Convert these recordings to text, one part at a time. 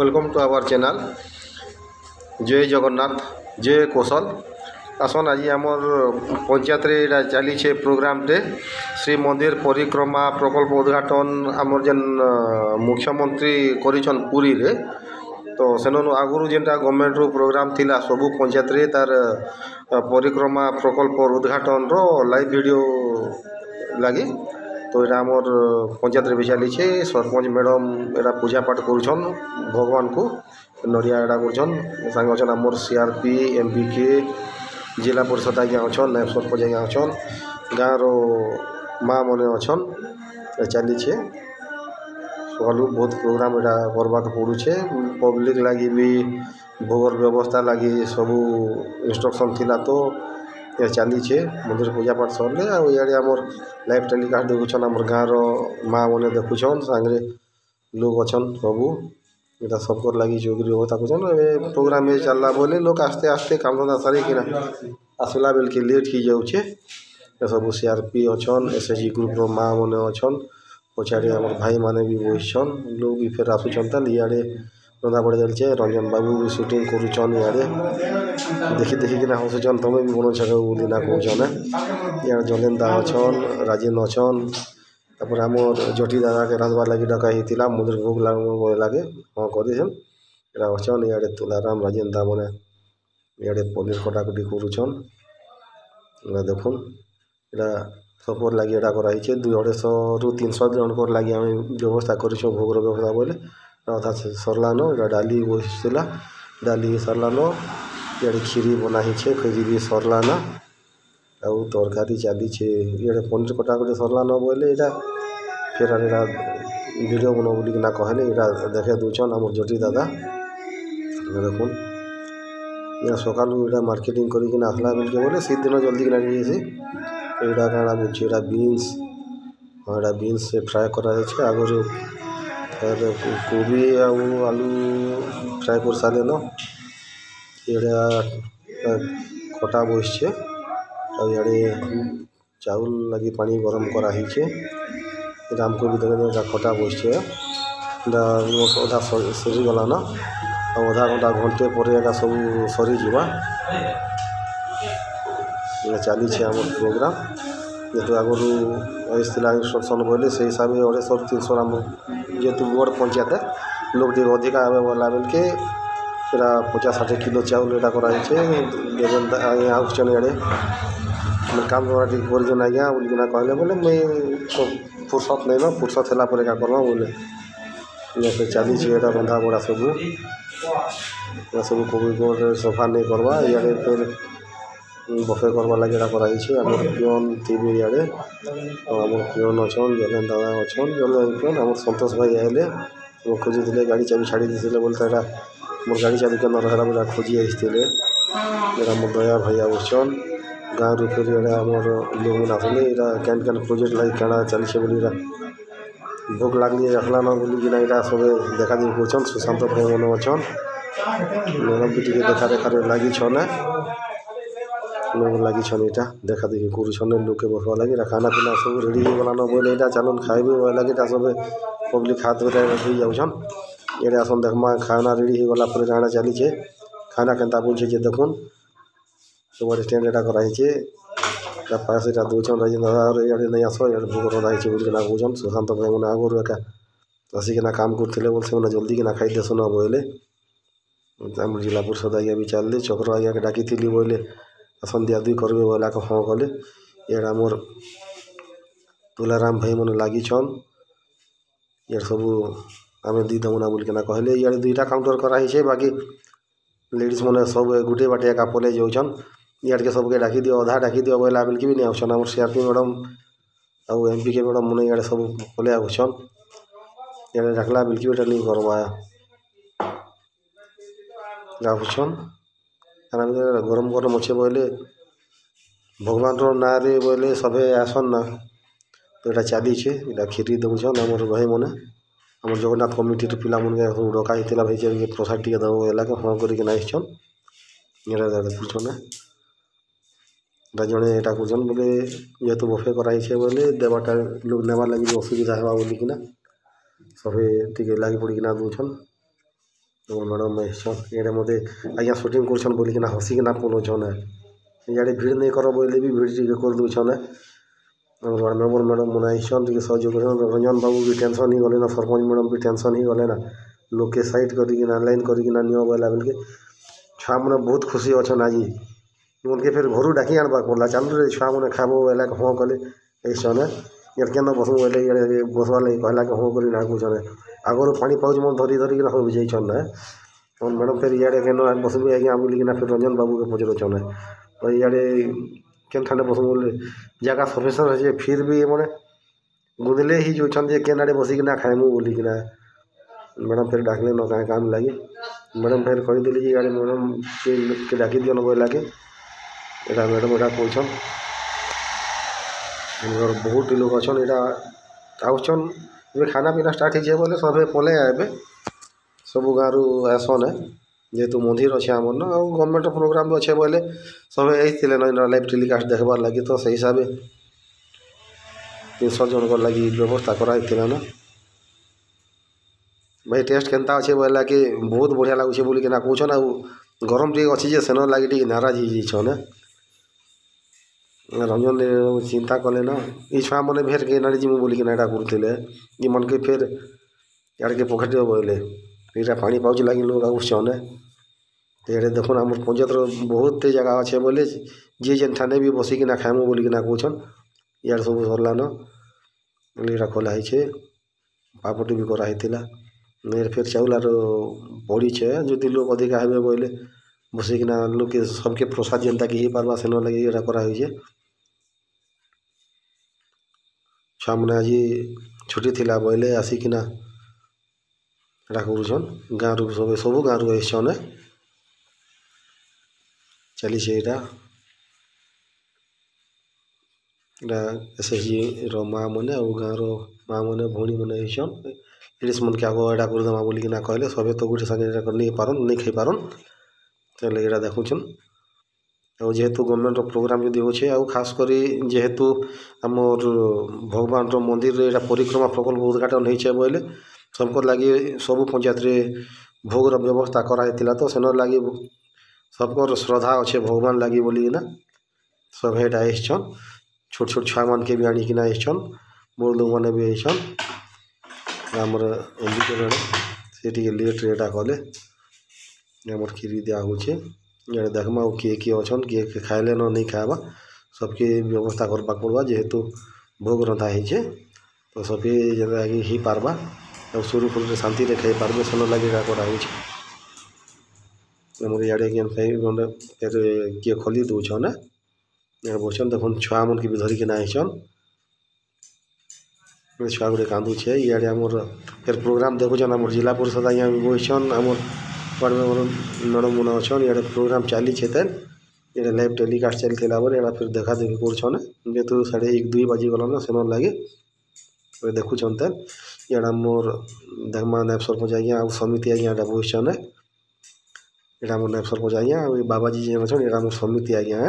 Welcome to our channel जय जगन्नाथ जय कौशल आसन आज आमर पंचायत रे चली प्रोग्राम टे श्री मंदिर परिक्रमा प्रकल्प उद्घाटन आमर जेन मुख्यमंत्री करिछन पुरी रे तो सेन आगुरी जेनटा गवर्नमेंट रो प्रोग्राम थिला सबु पंचायत रे तार परिक्रमा प्रकल्प उद्घाटन रो लाइव वीडियो लगी तो यहाँ आमर पंचायत भी चली सरपंच मैडम एटा पूजा पाठ करुछन भगवान को नड़िया एटा कर सांग अच्छा आमर सीआरपी एमबीके जिला परिषद आज्ञा अच्छन नायब सरपंच आज्ञा अच्छन गाँव रो माँ मैंने अच्छन चली सकालू बहुत प्रोग्राम एटा करवा पड़ुछे पब्लिक लगी भी भोगर व्यवस्था लगी सबू इंस्ट्रक्शन थिला तो चली मंदिर पूजा पाठ सरले आड़े आमर लाइव टेलीकास्ट देखुन आम गाँव माँ मैंने देखुन सांगे लोग अच्छन सबू यहाँ सबकर लगी चौकरी व्यवस्था कर प्रोग्राम चलला बोले लोग आस्ते आस्ते काम धंदा सारी कि आसला बेल के लेट हो जाऊे सब सीआरपी अच्छन एसएचजी ग्रुप रो माँ मैंने अच्छन पछाड़ी आम भाई माने भी बसन लोग भी फिर आसुचन इे रंधा पड़ चलचे रंजन बाबू भी शूटिंग करुचन इे देखी देखिकिना हसुचन तुम भी बन छक बोलिना कहन इे जलेंदा अच्छन राजेन अच्छन तापर आमर जटी दादा के रांधवा लगी डका होता मंदिर भोग लगे हाँ कर अच्छन इे तुलाराम राजेन दा मैंने इे पनीर कटाकटी करुचन देखुन इटा सबकर लगे एटा कराई 250 रु 300 जनकर लगे आम व्यवस्था कर भोगर व्यवस्था बोले अधा सरलान इटा डाली बसला डाली सरलान इे खीरी बनाई खीरी भी सरलान आउ तरकारी चली इे पनीर कटाकटी सरलान बोले यहाँ फिर एटा वीडियो बनो बोलिकिना कहले यहाँ देखे दूचन आम जटी दादा देखुन यहाँ सकालू यहाँ मार्केटिंग करना आसला बेलके बोले सी दिन जल्दी किना यहाँ क्या बुझे यहाँ बीन्स हाँ यहाँ बीन्स से फ्राए कर आगुरी फिर कोबी आलू फ्राए कर सारे न खटा बस इे चाउल लगी पानी गरम कराही आमको भी देखे खटा बस अधा सरीगला न आधा घंटा घंटे पर सब सरीजा चली आम प्रोग्राम जेहतु आगुरी आसला इंस्ट्रक्शन बोले से हिसाब से 250 आम जेहतु बड़ पंचायत लोग टे अधिका आवे वाला बेल के 50-60 किलो चाउल एटा कराई आउन इे काम टे कर आज्ञा बोलिकिना कहले बोले मुई फुर्सत नहीं न फुर्सत है क्या करवा बोले चली रंधा बड़ा सबू सब कोबी सफा नहीं करवा इे फिर बफे करवा लगे कराई आम पिओन थी इे आम पिओन अच्छन जलेन दादा अच्छन जलेन पिओन आम संतोष भाई आए खोजी गाड़ी चाबी छाड़ी देते बोलते मोर गाड़ी चाबी के रहा बोला खोजी आसते मोर दया भाई आसन गाँव रू फिर इे आमर लोग मैंने आसले यहाँ कैन कैन प्रोजेक्ट लगे क्या चलছে बोली भोग लगली रखला न बोलिकिना यहाँ सब देखा देखी कर सुशांत भाई मैंने अच्छन मैडम भी देखा देखा लगी लोग लगी यहाँ देखा देखी कर लोग के बसवा लगे खाना पीना सब रेडी होगा न बोले यहाँ चलन खाए लगे सब पब्लिक हाथ हो जाऊन ये आसन देखमा खाना रेडी होगा फिर यहाँ चली खाना केन्ता बोलছে देखुन सब स्टैंड एटा कराई पास यहाँ दूचन राजेन दादा इे नहीं आस इे भोग रंधा बोलिकिना कौन सुशांत भाई मैंने आगुरी एका आसिकिना काम करते बोलते जल्दी किना खाई देसु न बोले आम जिला परिषद आज्ञा भी चलते चक्र आज्ञा के डाकी थी बोले आसन दिया दुई करबे बोला हाँ कले ये मोर तुलाराम भाई मैंने लगी ये सब आम दी दमुना बोलिकिना कहले इे 2टा काउंटर कराई बाकी लेडीज मैंने सब गोटे बाटे एका पले जाऊन इे के सबके डाकी दियो अधा डाकी दियो बोला बेल भी नहीं आसन आम सीआरपी मैडम आउ एमपीके मैडम मैंने इे सब पले आसन इे डाकला बेल की नहीं करवा आसन गरम गरम अच्छे बोले भगवान रो ना रे बोले सभे आसन ना तो यहाँ चली यहाँ खीरी दौन आम भाई मैंने आम जगन्नाथ कमिटी पिला मन डका होता भाई प्रसाद टी दब बोला हाँ करना देखुन जड़े यहाँ कर बोले जेहतु बफे कराई बोले देवाटा लोग नेबार लगे असुविधा है बोलिकिना सभे टे लगी पड़िकिना दून मैडम ये मत आज्ञा सुटिंग कर बोलिकिना हसिकिना पलाउछन इे भिड़ नहीं कर बोले भी भिड़ टी कर दूछन वार्ड मेंबर मैडम मैंने आईसन टे सहयोग रंजन बाबू भी टेंशन ही गले ना सरपंच मैडम भी टेंशन ही गले ना लोग के साइड करना लाइन करना नियो बोला बेल के छुआ मैंने बहुत खुशी अच्छन आज उनके फिर घर डाकी आनबाक पड़ा चालू रे छुआ मैंने खाबो बोला हाँ कले ऐसन यार क्या बसू बोले ये बसवा लगे कहला कि हाँ कर डाकुन आगर पानी पाउच मन धरी धरिक सब जाइछन ना मैडम फिर इे केन बसबी आज्ञा बोलिकिना फिर रंजन बाबू के पचरछन तो इे केन ठाने बस बोले जगह सफिसीयंट अच्छे फिर भी मैंने गुदले ही जोन जे केन आड़े बसिकिना खाइमु बोलिकिना मैडम फिर डाकले न कहीं काम लगे मैडम फिर कहीदेली कि इे मैडम के डाकी दियन बोला कि यहाँ मैडम यहाँ कौन बहुत लोग अच्छा यहाँ आउन खाना पीना स्टार्ट हो बोले सब पले आए सब गाँव आसन जेहेतु मंदिर अच्छे आमर ना गवर्नमेंट प्रोग्राम भी अच्छे बोले सब आते ना लाइव टेलीकास्ट देखबार लगी तो से हिसाब से 300 जन लगी व्यवस्था कराइला ना भाई टेस्ट केनता अच्छे बोला कि बहुत बढ़िया लगुचे बोलिकिना कौन आ गरम टे अच्छी जे सेन लगे टे नाराज हो रंजन चिंता कले ना ये छुआ मैंने भेर के ना जीमु बोलिकिना यहाँ करते ये मन के फिर यार के पकेट बोले यहाँ पानी पाउच लगे लोग आउन ये देखुन आम पंचायत बहुत जगह अच्छे बोले जी जेन ठाने भी बसिकिना खाइमु बोलिकिना कौन यार सब सरलान यहाँ खोलाई पापटी भी कराई फिर चाउल आर पड़ी जो लोग अधिका हे बोले बसिकिना लोग के सबके प्रसाद जेनता कि हो पार्बा सेन लगे यहाँ कराई छुआ मैंने आज छुट्टी थी बोले आसिकिना यहाँ करुन गाँव सब सब गाँव आसन चली यहाँ SHG माँ मैंने गाँव माँ मैंने भौणी मैंने आसन लेडीज मन के आग यहाँ करदेमा बोलिकिना कहले सब तो गोटे संगे नहीं पारन नहीं खाई पारन तेल यहाँ देखुन और जेहेतु गवर्नमेंट प्रोग्राम जदि होचे आ खास करी जेहेतु आमर भगवान मंदिर यहाँ परिक्रमा प्रकल्प उद्घाटन होइछे बोले सबको लगी सब पंचायत रे भोग व्यवस्था कराइला तो सेन लगी सबको श्रद्धा अच्छे भगवान लगी बोलिकिना सब हेटा आइछन छोट छोट छुआ मान के भी आनिकिना आइछन बड़ लोग मैंने भी आइछन आमर से लेट रेटा कले आमर खीरी दिया होचे ये देखमा किए अच्छन किए खाइले न नहीं खावा सबके व्यवस्था करवा पड़वा जेहेतु भोग रंधा है तो सबके ही पार्बा और सुरुखुरु शांति रे खाई पार्बे सेन लगे कराई इे फिर किए खोली दौन यहाँ बसन देखुन छुआ मन के भी धरिकिना आइछन छुआ गुड़े कांदुचे इे आमर फिर प्रोग्राम देखुन आम जिला परिषद आज्ञा भी बसन आम वार्ड मेंबर मैडम मन अच्छन ये प्रोग्राम चली ये लाइव टेलीकास्ट चलता बोले यहाँ फिर देखा देखी कर जेहतु 1:30-2 बाजी गलान सेन लगे देखुन तेल यहाँ मोर देखमा नायब सरपंच आज्ञा समिति आज्ञा यहाँ बसन यहाँ मोर नायब सरपंच आज्ञा बाबाजी जी अच्छन यहाँ मोर समिति आज्ञा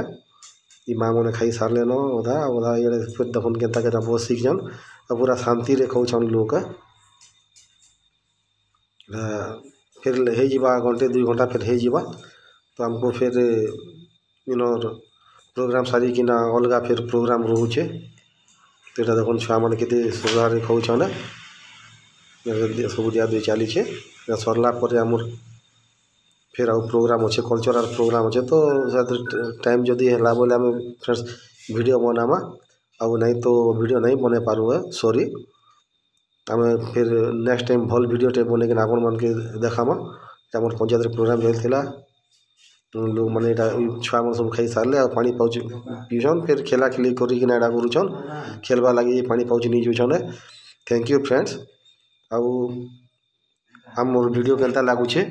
ये माँ मैंने खाई सारे न अधा अधा ये फिर देखुन के बसिकन पूरा शांति रे खाऊन लोग फिर हो घंटे 2 घंटा फिर हो तो हमको फिर इनर प्रोग्राम सारी किना अलग फिर प्रोग्राम रोचे तो यहाँ देखो छुआ मैंने के श्रद्धा खाऊन सब दिया दी चली सरला आमर फिर आउ प्रोग्राम अच्छे कल्चरल प्रोग्राम अच्छे तो टाइम जदि है बोले आम फ्रेंड्स वीडियो बनामा आउ नहीं तो वीडियो नहीं बने पारू है सॉरी आम फिर नेक्स्ट टाइम भल वीडियो टे बन आपण मन के देखामा आम पंचायत प्रोग्राम चलता लोग मैंने छुआ मन सब खाई सारे पानी पाउच पीछन फिर खेला खेली करना यहाँ करुन खेलवा लगे पानी पाउच नहीं जाऊन थैंक यू फ्रेंड्स आउ आम मोर वीडियो केनता लगुचे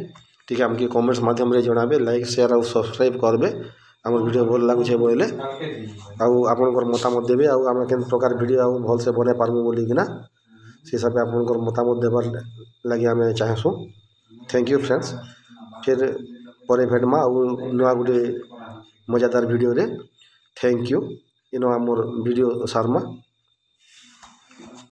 ठीक आमके कमेंट्स माध्यम रे जनाबे लाइक शेयर और सब्सक्राइब करबे आम वीडियो भल लगुचे बोले आउ आपनकर मतामत देबे आउ आम केन प्रकार वीडियो आउ भल से बने पारमु बोलिकिना से हिसाब से आपनकर मतामत देबार लगे आम चाहसु थैंक यू फ्रेंड्स फिर पर भेटमा आउ नुआ गुटे मजादार वीडियो रे थैंक यू इन आमर वीडियो सारमा।